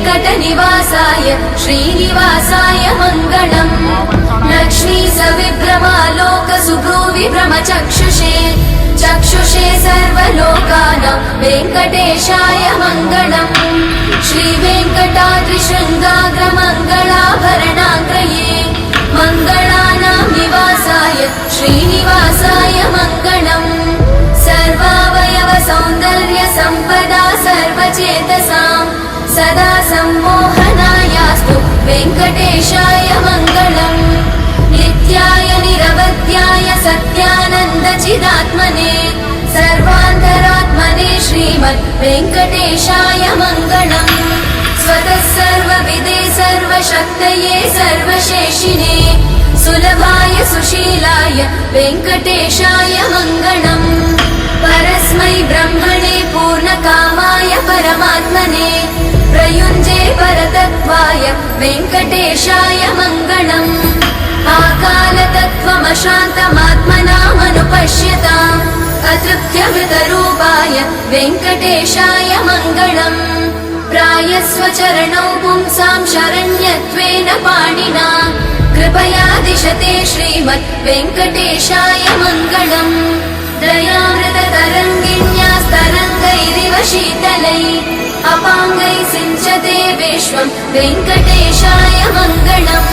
वेङ्कटनिवासाय श्रीनिवासाय मङ्गलम् लक्ष्मी सविभ्रमालोकसुभ्रूविभ्रमचक्षुषे चक्षुषे सर्वलोकानां वेङ्कटेशाय मङ्गलम् श्रीवेङ्कटाद्रिशृङ्गाग्रमङ्गलाभरणाङ्गये मङ्गलानां निवासाय श्रीनिवासाय मङ्गलम् सर्वावयव सौन्दर्य सम्पदा सर्वचेतसां सदा सम्मोहनायास्तु वेङ्कटेशाय मङ्गलम् नित्याय निरवध्याय सत्यानन्दचिदात्मने सर्वान्तरात्मने श्रीमद् वेङ्कटेशाय मङ्गलम् स्वतः सर्वविदे सर्वशक्तये सर्वशेषिने सुलभाय सुशीलाय वेङ्कटेशाय मङ्गलम् परस्मै ब्रह्मणे पूर्णकामाय परमात्मने प्रयुञ्जे परतत्त्वाय वेङ्कटेशाय मङ्गलम् आकालतत्त्वमशान्तमात्मनामनुपश्यताम् अतृप्त्यमृतरूपाय वेङ्कटेशाय मङ्गलम् प्रायस्वचरणौ पुंसां शरण्यत्वेन पाणिना कृपया दिशते श्रीमद् वेङ्कटेशाय मङ्गलम् दयामृततरङ्गिण्यास्तरङ्गैरिव शीतलै अपाङ्गै सिञ्चते विश्वं वेङ्कटेशाय मङ्गलम्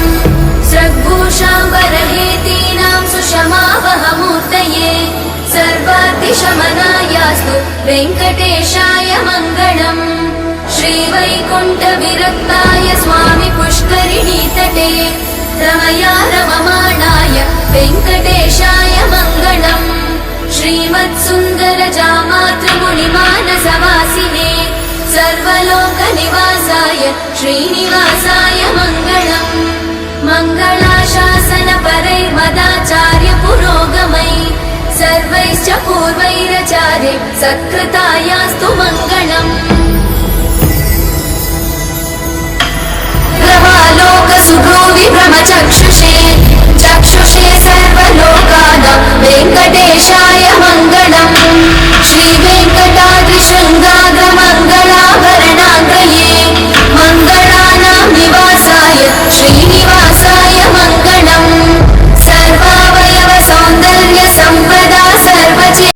स्रग्भूषाम्बरहेतीनां सुषमावहमूर्तये सर्वातिशमनायास्तु वेङ्कटेशाय मङ्गलम् श्रीवैकुण्ठविरक्ताय स्वामि पुष्करिणीतटे रमया रममाणाय वेङ्कटेशाय मङ्गलम् श्रीमत्सुन्दरजामातृमुनिमानसवासिने सर्वलोकनिवासाय श्रीनिवासाय मङ्गलम् मङ्गलाशासनपरैर्मदाचार्य पुरोगमै सर्वैश्च पूर्वैरचार्ये सत्कृतायास्तु मङ्गलम् ग्रहालोकसुभ्रूविभ्रमचक्षु